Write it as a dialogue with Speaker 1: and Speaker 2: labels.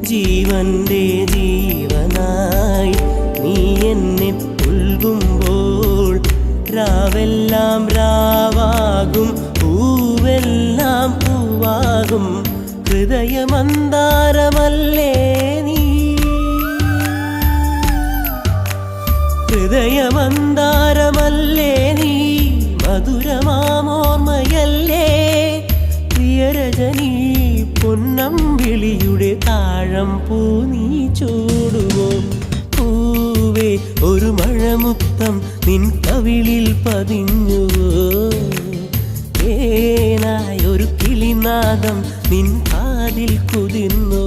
Speaker 1: ജീവന്റെ ജീവനായി നീ എന്നെ പുൽകുമ്പോൾ രാവെല്ലാം രാവാകും പൂവെല്ലാം പൂവാകും ഹൃദയമന്താരമല്ലേ നീ ഹൃദയമന്താരമല്ലേ നീ മധുരമാമോർമ്മയല്ലേ പ്രിയരജനീ പൊന്നമ്പിളിയുടെ താഴം പൂ നീ ചൂടുവോ പൂവേ ഒരു മഴമുത്തം നിൻ കവിളിൽ പതിഞ്ഞുവോ ഏനായൊരു കിളിനാദം നിൻ കാതിൽ കുതിർന്നു